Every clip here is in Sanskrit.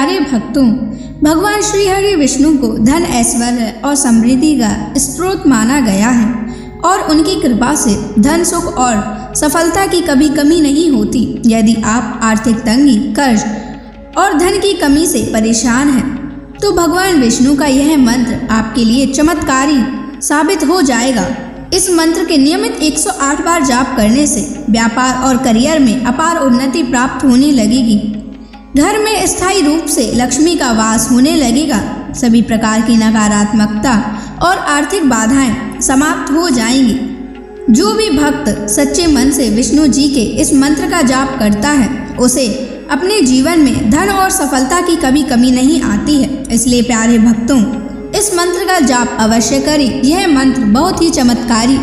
प्यारे भक्तों, भगवान श्री हरि विष्णु को धन, ऐश्वर्य और समृद्धि का स्रोत माना गया है और उनकी कृपा से धन, सुख और सफलता की कभी कमी नहीं होती। यदि आप आर्थिक तंगी, कर्ज और धन की कमी से परेशान हैं, तो भगवान विष्णु का यह मंत्र आपके लिए चमत्कारी साबित हो जाएगा। इस मंत्र के नियमित 108 बार जाप करने से व्यापार और करियर में अपार उन्नति प्राप्त होने लगेगी। घर में स्थायी रूप से लक्ष्मी का वास होने लगेगा। सभी प्रकार की नकारात्मकता और आर्थिक बाधाएं समाप्त हो जाएंगी। जो भी भक्त सच्चे मन से विष्णु जी के इस मंत्र का जाप करता है, उसे अपने जीवन में धन और सफलता की कभी कमी नहीं आती है। इसलिए प्यारे भक्तों, इस मंत्र का जाप अवश्य करें। यह मंत्र बहुत ही चमत्कारी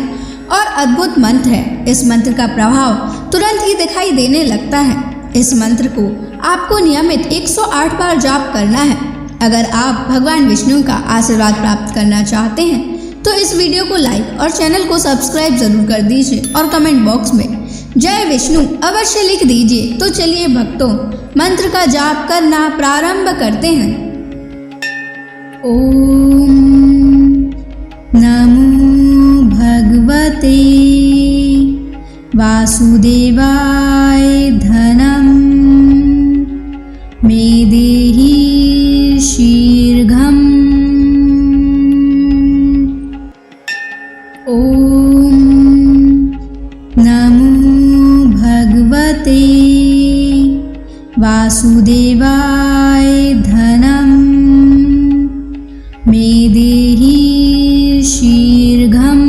और अद्भुत मंत्र है। इस मंत्र का प्रभाव तुरंत ही दिखाई देने लगता है। इस मंत्र को आपको नियमित 108 बार जाप करना है। अगर आप भगवान विष्णु का आशीर्वाद प्राप्त करना चाहते हैं तो इस वीडियो को लाइक और चैनल को सब्सक्राइब जरूर कर दीजिए और कमेंट बॉक्स में जय विष्णु अवश्य लिख दीजिए। तो चलिए भक्तों, मंत्र का जाप करना प्रारंभ करते हैं। ओम नमो भगवते वासुदेवाय धनम मे देहि शीघ्रम्। ओम नमो भगवते वासुदेवाय धनम मे देहि शीघ्रम्।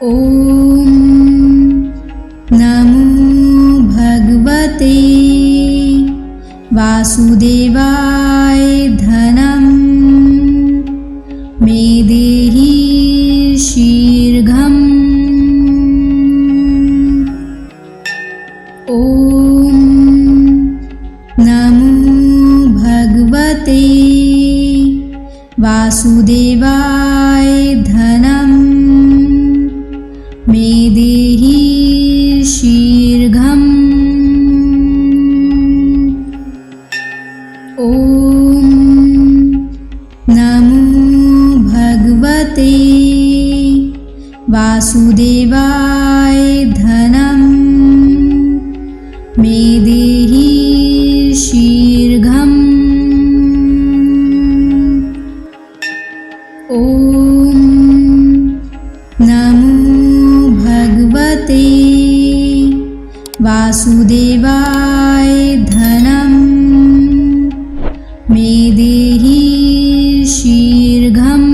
ओम नमो भगवते वासुदेवाय धनम मे देहि शीघ्रम्। ओम नमो भगवते वासुदेवाय धनम मे देहि शीघ्रम्। ओम नमो भगवते वासुदेवाय धनम मे देहि शीघ्रम्। ओम नमो भगवते वासुदेवाय धनम मे देहि शीघ्रम्।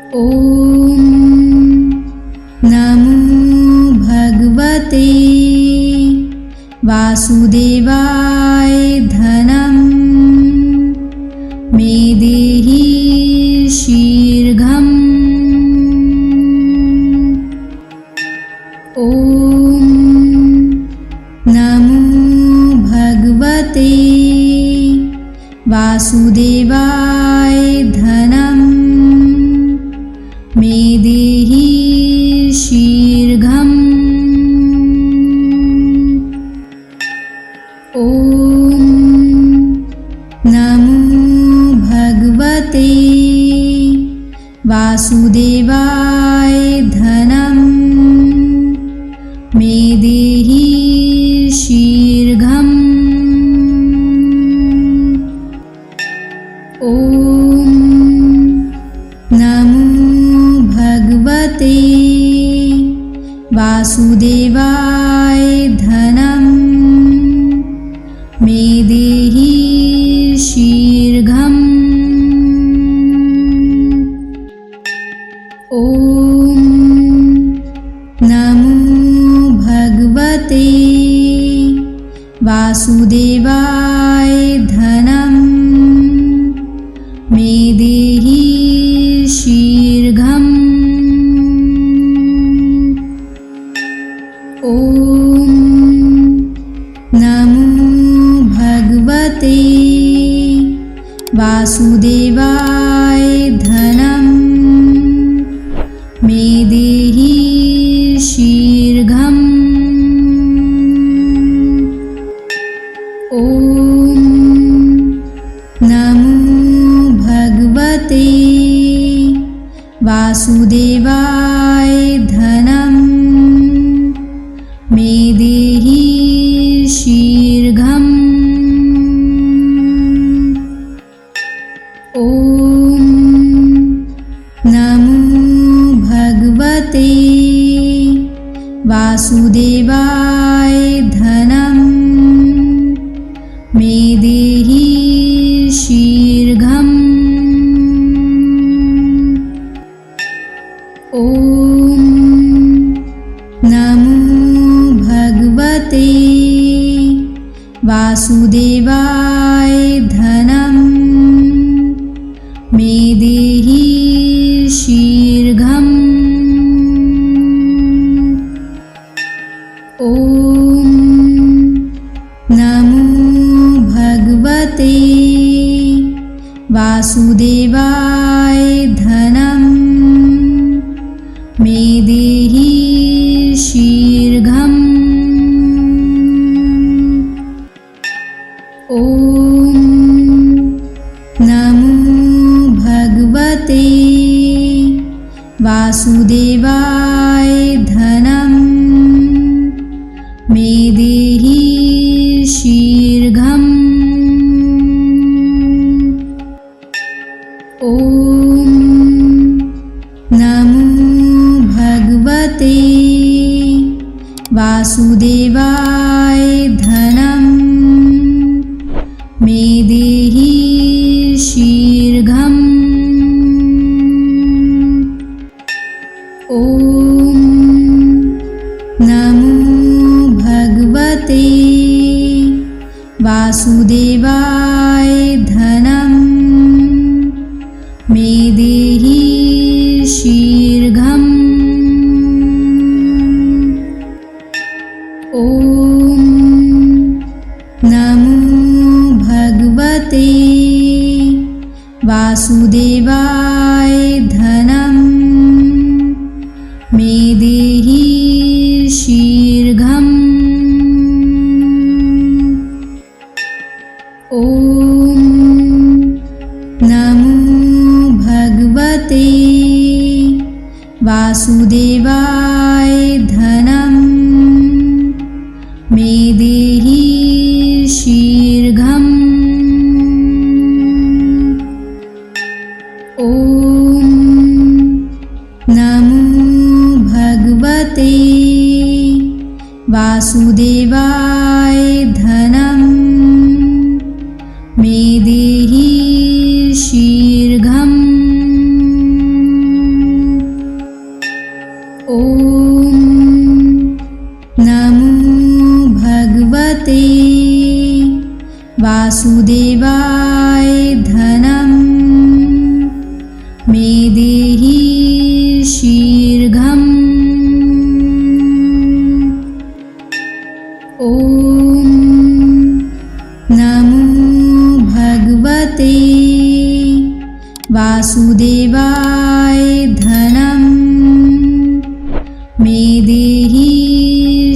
ओम नमो भगवते वासुदेवाय धनम मे देहि शीघ्रम्। ओम नमो भगवते वासुदेवाय धनम मे देहि शीघ्रम्। ओम नमो भगवते वासुदेवाय धनम मे देहि शीघ्रम्। ओम नमो भगवते वासुदेवाय धनम मे देहि शीघ्रम्। ओम नमो भगवते वासुदेवाय धनम मे देहि शीघ्रम्। ओम नमो भगवते वासुदेवाय धनम मे देहि शीघ्रम्। वासुदेवाय धनं मे देहि शीघ्रम्। ॐ नमो भगवते वासुदेवाय धनं मे देहि शीघ्रम्। ॐ नमो भगवते वासुदेवाय धनं मे देहि शीघ्रम्। ॐ नमो भगवते वासुदेवाय धनं मे देहि शीघ्रम्। ॐ नमो भगवते वासुदेवाय धनं मे देहि शीघ्रम्। ॐ नमो भगवते वासुदेवाय धनं मे देहि शीघ्रम्। ॐ नमो भगवते वासुदेवाय धनं मे देहि शीघ्रम्। ॐ नमो भगवते वासुदेवाय धनं मे देहि शीघ्रम्। ॐ नमो भगवते वासुदेवाय धनं मे देहि शीघ्रम्। ॐ नमो भगवते वासुदेवाय धनं मे देहि शीघ्रम्। ॐ नमो भगवते वासुदेवाय धनं मे देहि शीघ्रम्। ॐ नमो भगवते वासुदेवाय धनं मे देहि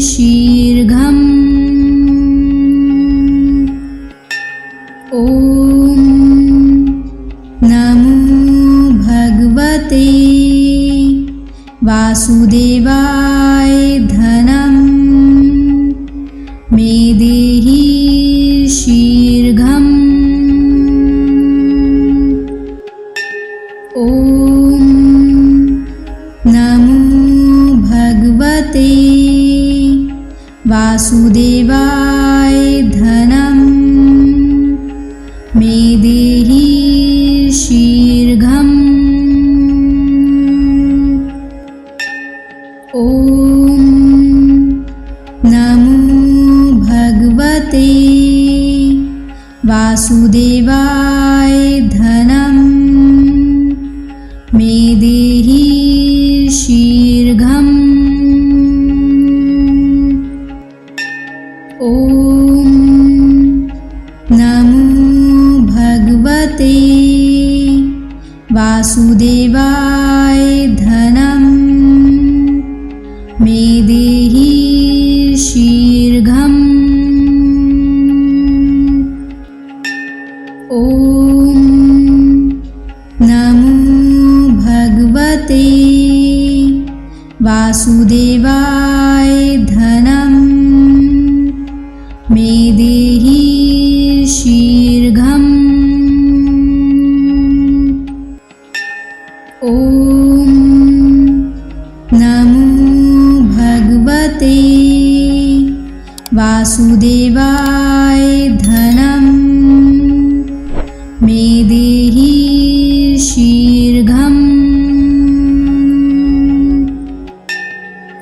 शीघ्रम्। ॐ नमो भगवते वासुदेवाय धनं मे देहि शीघ्रम्। ॐ नमो भगवते वासुदेवाय धनं मे देहि शीघ्रम्। ॐ नमो भगवते वासुदेवाय धनं मे देहि शीघ्रम्। ॐ नमो भगवते वासुदेवाय धनं मे देहि शीघ्रम्। ॐ नमो भगवते वासुदेवाय धनं मे देहि शीघ्रम्। ॐ नमो भगवते वासुदेवाय धनं मे देहि शीघ्रम्।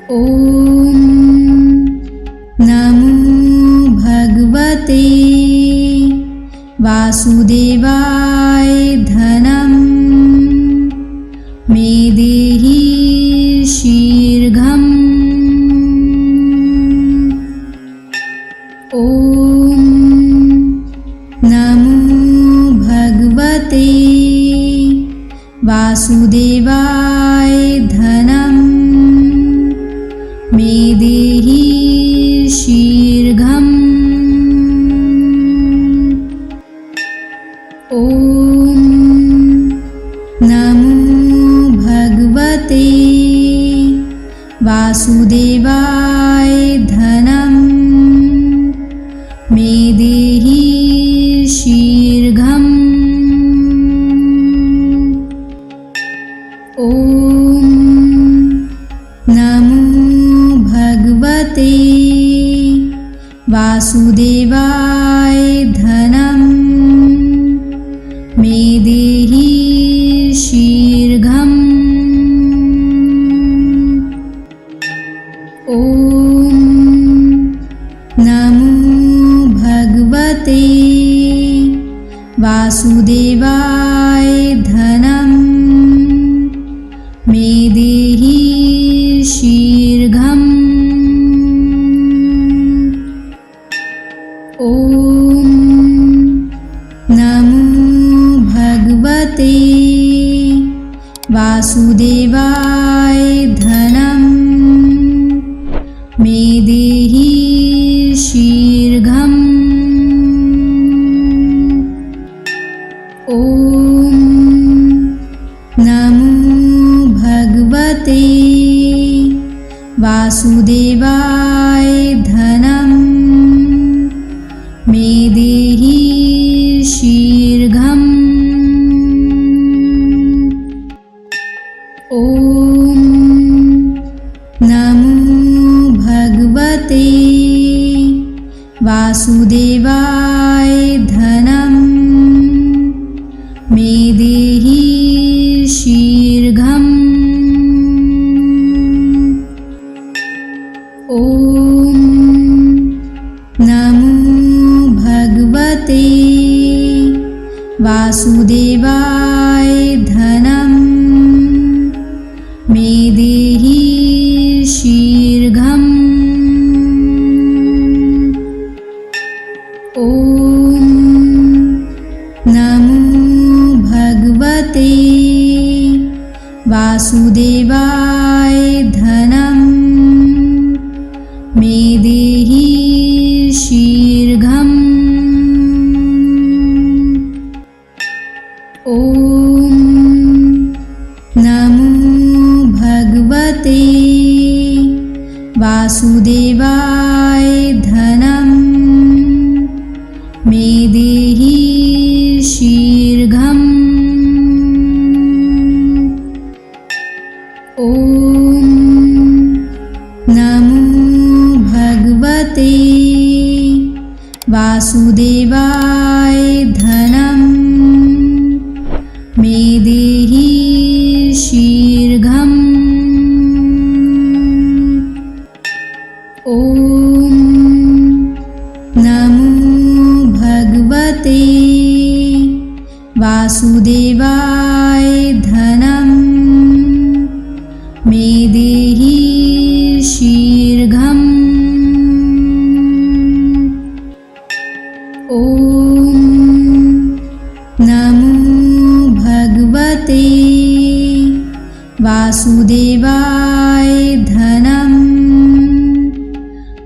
ॐ नमो भगवते वासुदेवाय धनं मे देहि शीघ्रम्। ॐ नमो भगवते वासुदेवाय धनं मे देहि शीघ्रम्। ॐ नमो भगवते वासुदेवाय धनं मे देहि शीघ्रम्। ॐ नमो भगवते वासुदेवाय धनं मे देहि शीघ्रम्। ॐ नमो भगवते वासुदेवाय धनं मे देहि शीघ्रम्। ॐ नमो भगवते वासुदेवाय धनं मे देहि शीघ्रम्। ॐ नमो भगवते वासुदेवाय धनं मे देहि शीघ्रम्। ॐ नमो भगवते वासुदेवाय धनं मे देहि शीघ्रम्। ॐ नमो भगवते वासुदेवाय धनं मे देहि शीघ्रम्। ॐ नमो भगवते वासुदेवाय धनं मे देहि शीघ्रम्। ॐ नमो भगवते वासुदेवाय धनं मे देहि शीघ्रम्। ॐ नमो भगवते वासुदेवाय धनं मे देहि शीघ्रम्। ॐ नमो भगवते वासुदेवाय धनं मे देहि शीघ्रम्। ॐ नमो भगवते वासुदेवाय धनं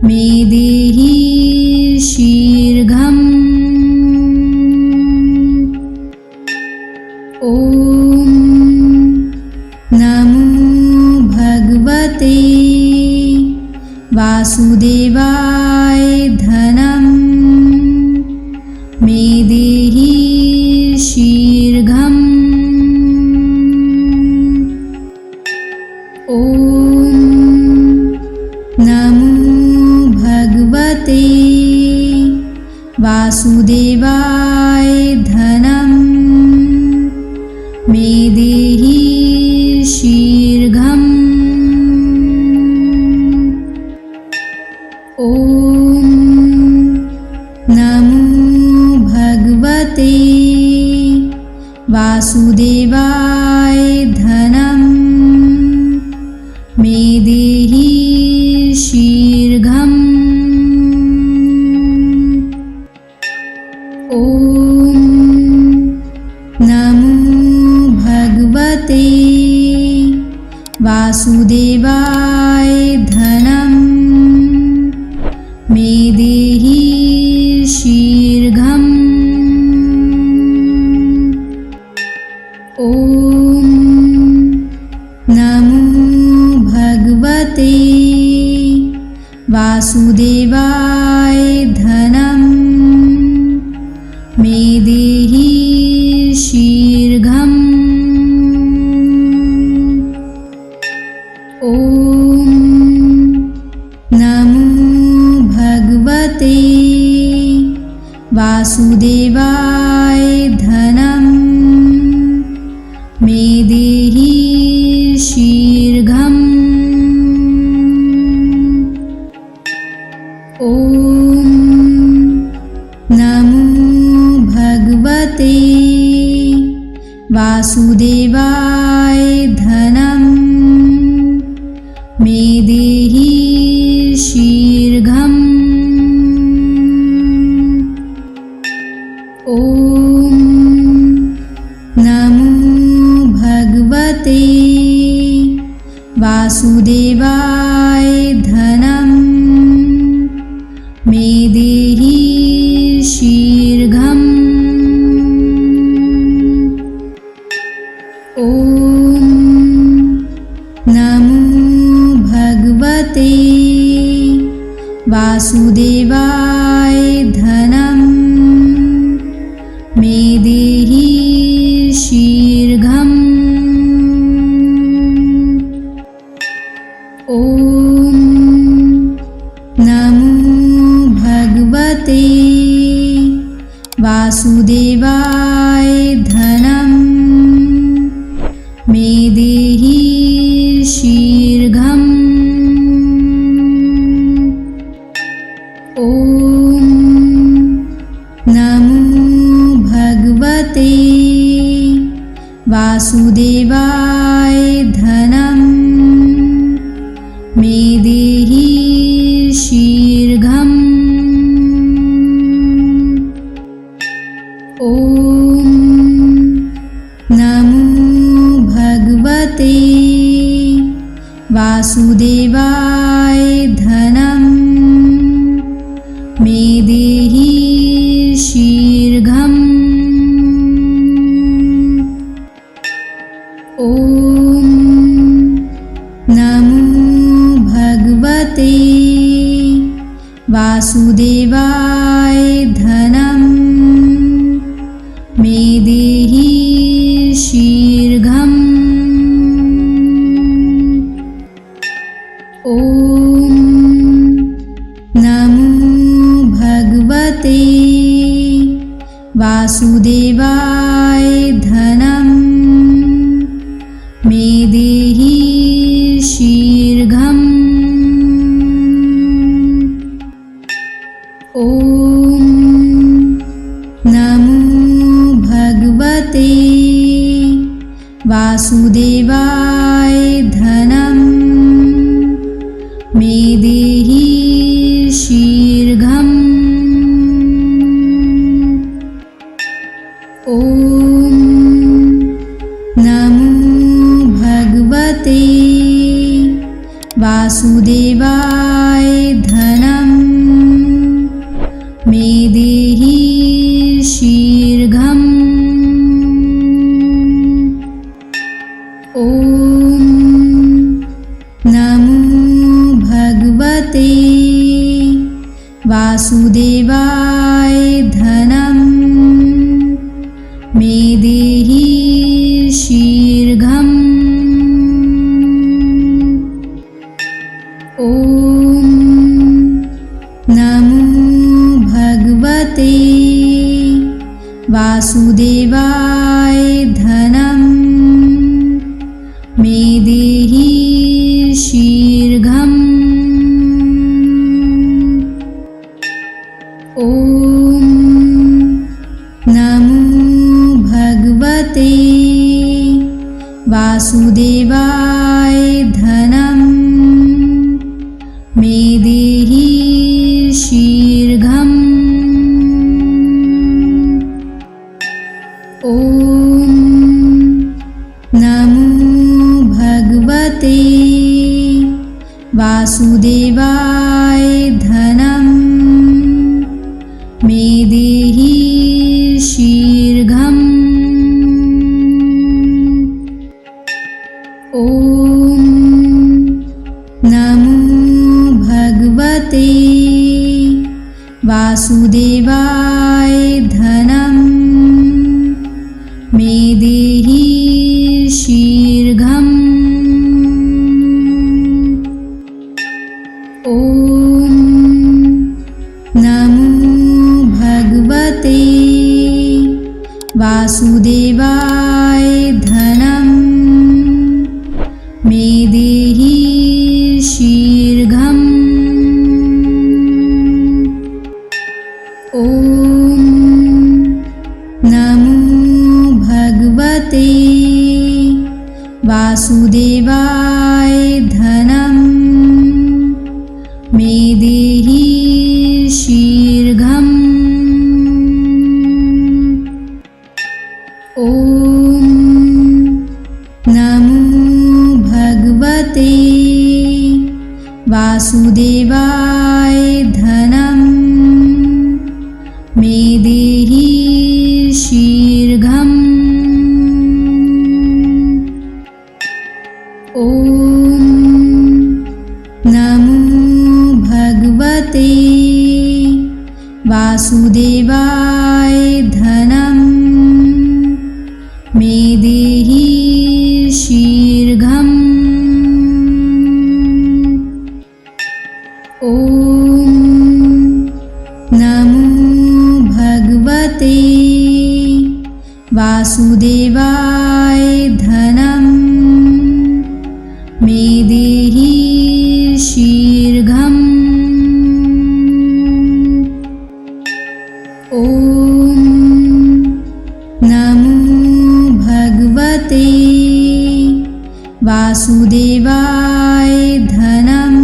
मे देहि शीघ्रम्। ॐ नमो भगवते वासुदेवाय धनं मे देहि शीघ्रम्। ॐ नमो भगवते वासुदेवाय धनं मे देहि शीघ्रम्। ॐ नमो भगवते वासुदेवाय धनं मे देहि शीघ्रम्। ॐ नमो भगवते वासुदेवाय धनं मे देहि शीघ्रम्। ॐ नमो भगवते वासुदेवाय धनं मे देहि शीघ्रम्। ॐ नमो भगवते वासुदेवाय धनं मे देहि शीघ्रम्। ॐ नमो भगवते वासुदेवाय धनं मे देहि शीघ्रम्। ॐ नमो भगवते वासुदेवाय धनं मे देहि शीघ्रम्। ॐ नमो भगवते वासुदेवाय धनं मे देहि शीघ्रम्। ॐ नमो भगवते वासुदेवाय धनं मे देहि शीघ्रम्। ॐ नमो भगवते वासुदेवाय धनं मे देहि शीघ्रम्। ॐ नमो भगवते वासुदेवाय धनं मे देहि शीघ्रम्। ॐ नमो भगवते वासुदेवाय धनं मे देहि शीघ्रम्। ॐ नमो भगवते वासुदेवाय धनं मे देहि शीघ्रम्। ॐ नमो भगवते वासुदेवाय धनं मे देहि शीघ्रम्। ॐ नमो भगवते वासुदेवाय धनं मे देहि शीघ्रम्। ॐ नमो भगवते वासुदेवाय धनं मे देहि शीघ्रम्। ॐ नमो भगवते वासुदेवाय धनं मे देहि शीघ्रम्। ॐ नमो भगवते वासुदेवाय धनं मे देहि शीघ्रम्। ॐ नमो भगवते वासुदेवाय धनं मे देहि शीघ्रम्। ॐ नमो भगवते वासुदेवाय धनं मे देहि शीघ्रम्। ॐ नमो भगवते वासुदेवाय धनं मे देहि शीघ्रम्। ॐ नमो भगवते वासुदेवाय धनं मे देहि शीघ्रम्। ॐ नमो भगवते वासुदेवाय धनं मे देहि शीघ्रम्। ॐ नमो भगवते वासुदेवाय धनं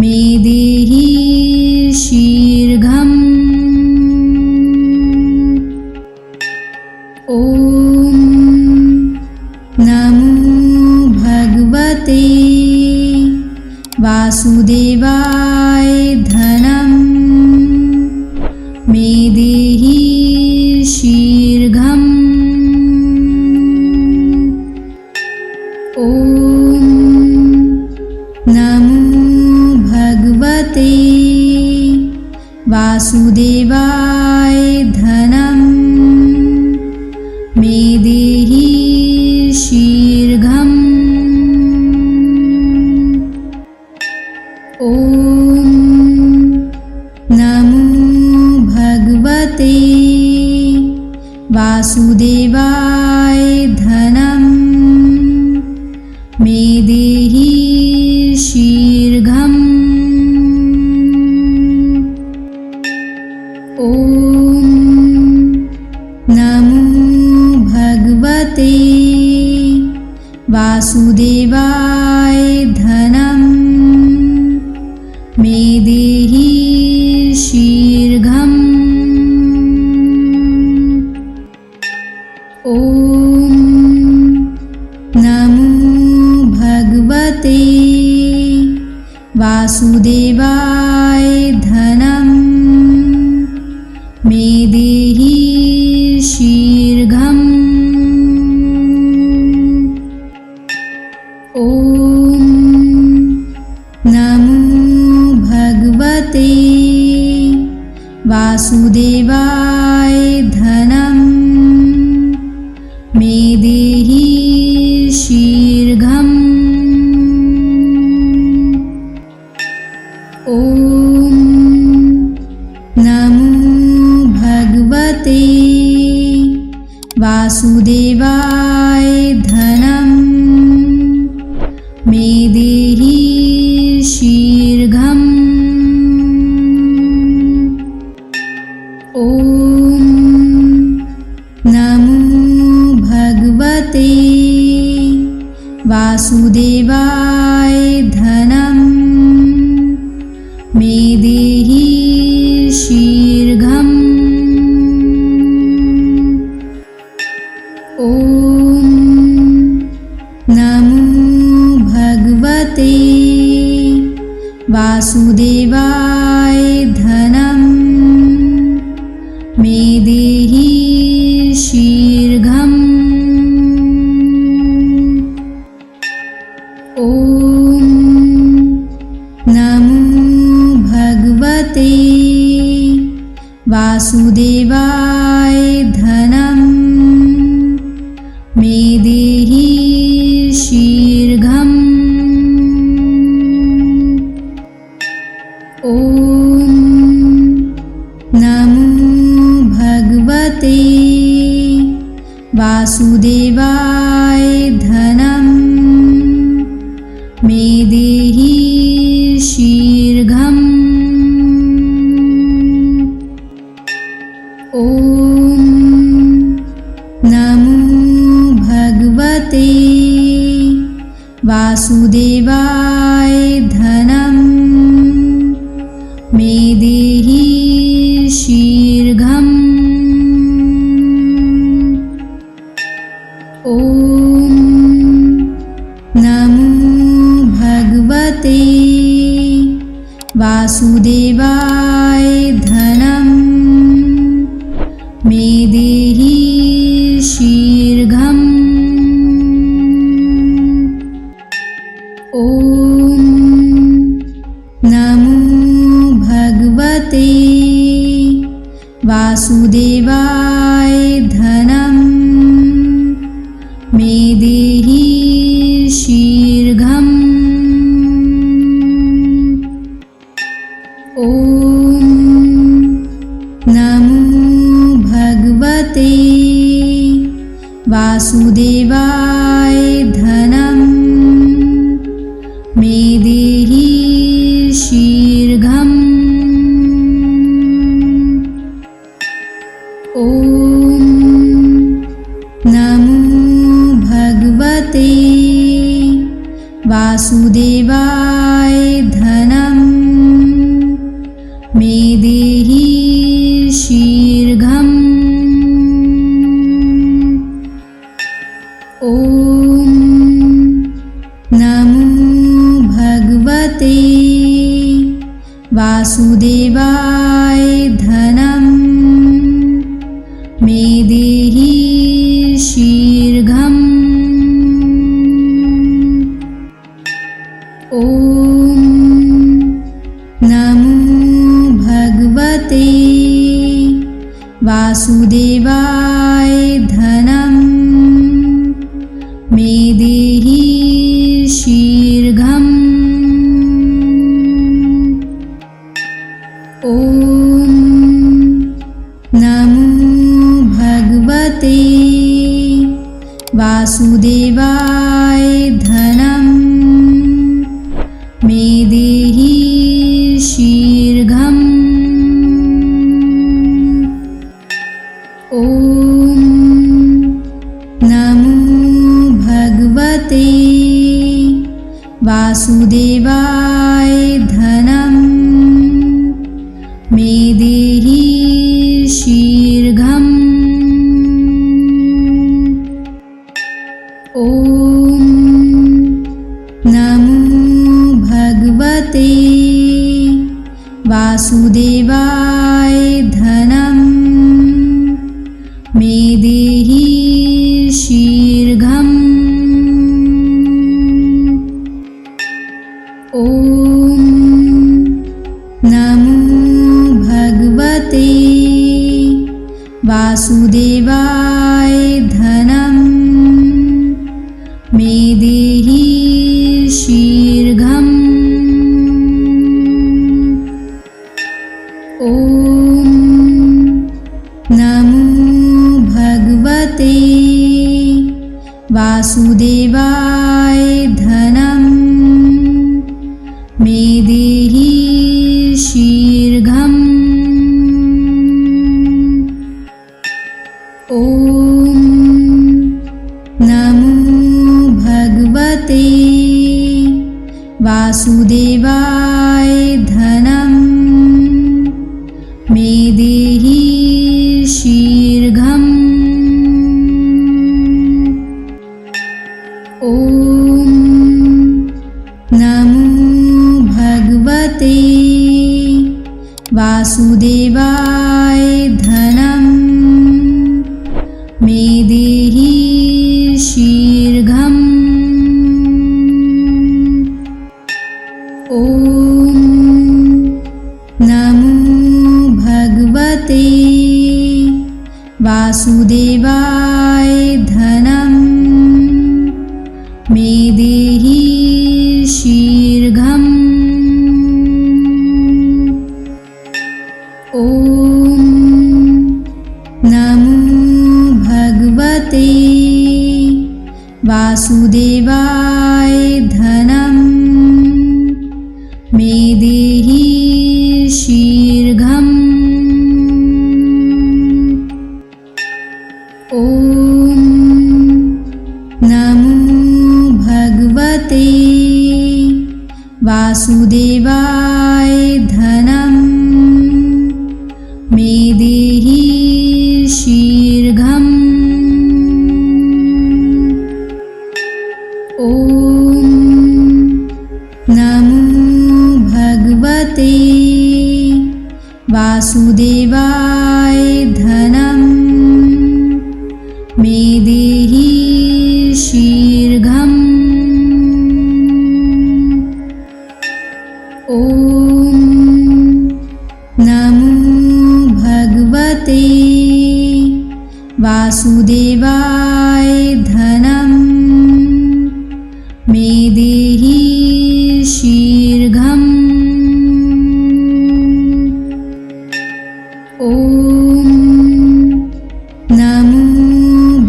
मे देहि शीघ्रम्। ॐ नमो भगवते वासुदेवाय धनं मे देहि शीघ्रम्। ॐ नमो भगवते वासुदेवाय धनं मे देहि शीघ्रम्। ॐ नमो भगवते वासुदेवाय धनं मे देहि शीघ्रम्। ॐ नमो भगवते वासुदेवाय धनं मे देहि शीघ्रम्। ॐ नमो भगवते वासुदेवाय धनं मे देहि शीघ्रम्। ॐ नमो भगवते वासुदेवाय धनं मे देहि शीघ्रम्। ॐ नमो भगवते वासुदेवाय धनं मे देहि शीघ्रम्। ॐ नमो भगवते वासुदेवाय धनं मे देहि शीघ्रम्। ॐ नमो भगवते वासुदेवाय धनं मे देहि शीघ्रम्। ॐ नमो भगवते वासुदेवाय धनं मे देहि शीघ्रम्। ॐ नमो भगवते वासुदेवाय धनं मे देहि शीघ्रम्। ॐ नमो भगवते वासुदेवाय धनं मे देहि शीघ्रम्। ॐ नमो भगवते वासुदेवाय धनं मे देहि शीघ्रम्। ॐ नमो भगवते वासुदेवाय धनं मे देहि शीघ्रम्। ॐ नमो भगवते वासुदेवाय धनं मे देहि शीघ्रम्। ॐ नमो भगवते वासुदेवाय धनं मे देहि शीघ्रम्। ॐ नमो भगवते वासुदेवाय धनं मे देहि शीघ्रम्। ॐ नमो भगवते वासुदेवाय धनं मे देहि शीघ्रम्। ॐ नमो भगवते वासुदेवाय धनं मे देहि शीघ्रम्। ॐ नमो भगवते वासुदेवाय धनं मे देहि शीघ्रम्। ॐ नमो भगवते वासुदेवाय धनं मे देहि शीघ्रम्। ॐ नमो भगवते वासुदेवाय धनं मे देहि शीघ्रम्। ॐ नमो भगवते वासुदेवाय धनं मे देहि शीघ्रम्। ॐ नमो भगवते वासुदेवाय धनं मे देहि शीघ्रम्। ॐ नमो भगवते वासुदेवाय धनं मे देहि शीघ्रम्। ॐ नमो भगवते वासुदेवाय धनं मे देहि शीघ्रम्। ॐ नमो भगवते वासुदेवाय धनं मे देहि शीघ्रम्। ॐ नमो भगवते वासुदेवाय धनं मे देहि शीघ्रम्। ॐ नमो भगवते वासुदेवाय धनं मे देहि शीघ्रम्। ॐ नमो भगवते वासुदेवाय धनं मे देहि शीघ्रम्। ॐ नमो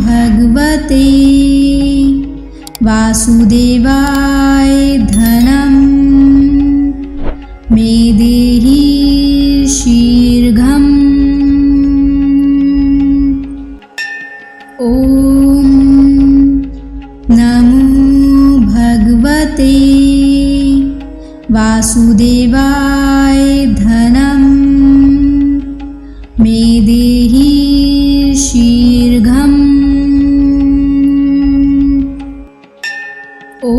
भगवते वासुदेवाय धनं मे देहि शीघ्रम्। ॐ नमो भगवते वासुदेवाय धनं मे देहि शीघ्रम्। ॐ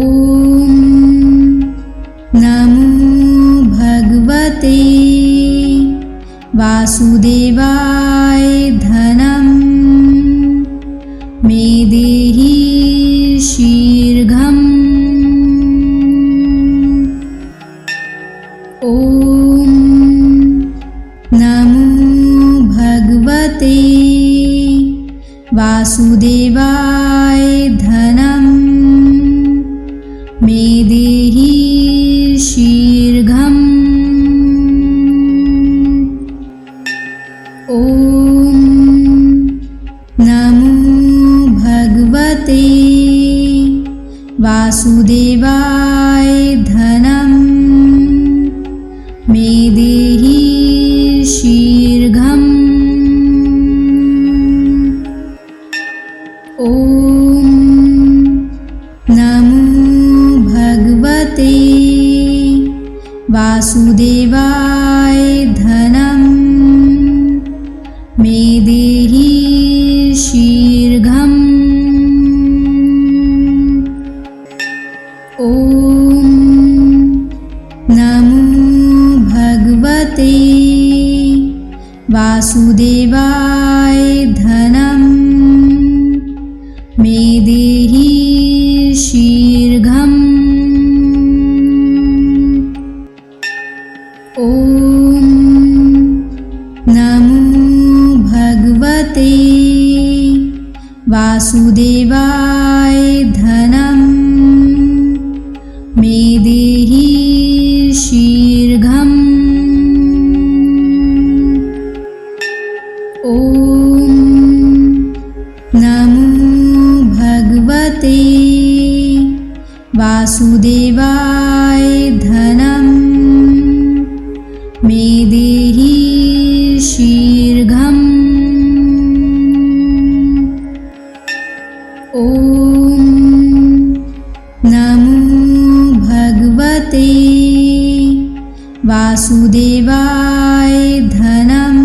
नमो भगवते वासुदेवाय धनं मे देहि शीघ्रम्। ॐ नमो भगवते वासुदेवाय धनं मे देहि शीघ्रम्। ॐ नमो भगवते वासुदेवाय धनं मे देहि शीघ्रम्। ॐ नमो भगवते वासुदेवाय धनं मे देहि शीघ्रम्। ॐ नमो भगवते वासुदेवाय धनं मे देहि शीघ्रम्। ॐ नमो भगवते वासुदेवाय धनं मे देहि शीघ्रम्। ॐ नमो भगवते वासुदेवाय धनं मे देहि शीघ्रम्। ॐ नमो भगवते वासुदेवाय धनं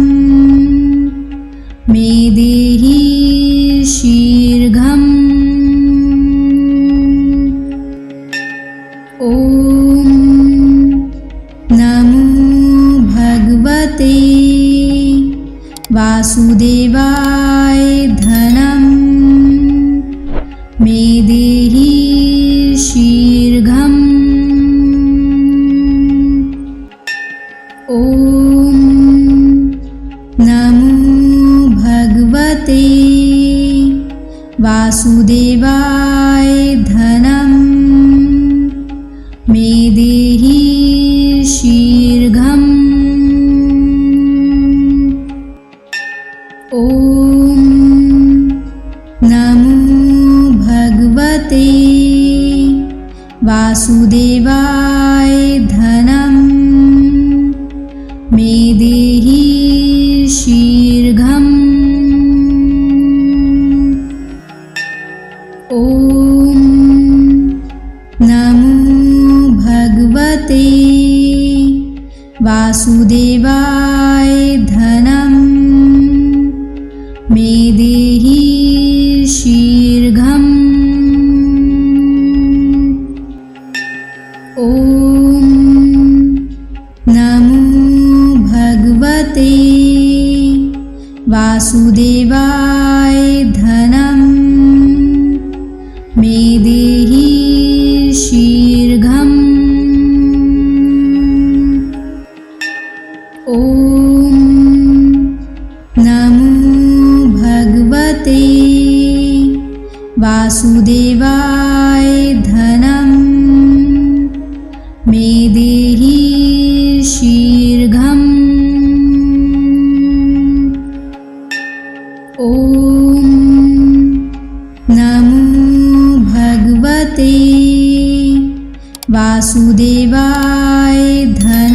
मे देहि शीघ्रम्। ॐ नमो भगवते वासुदेवाय धनं मे देहि शीघ्रम्। ॐ नमो भगवते वासुदेवाय धनं मे देहि शीघ्रम्। ॐ नमो भगवते वासुदेवाय धनं मे देहि शीघ्रम्। ॐ नमो भगवते वासुदेवाय धनं मे देहि शीघ्रम्। ॐ नमो भगवते वासुदेवाय धनं मे देहि शीघ्रम्। ॐ नमो भगवते वासुदेवाय धनं मे देहि शीघ्रम्। ॐ नमो भगवते वासुदेवाय धनं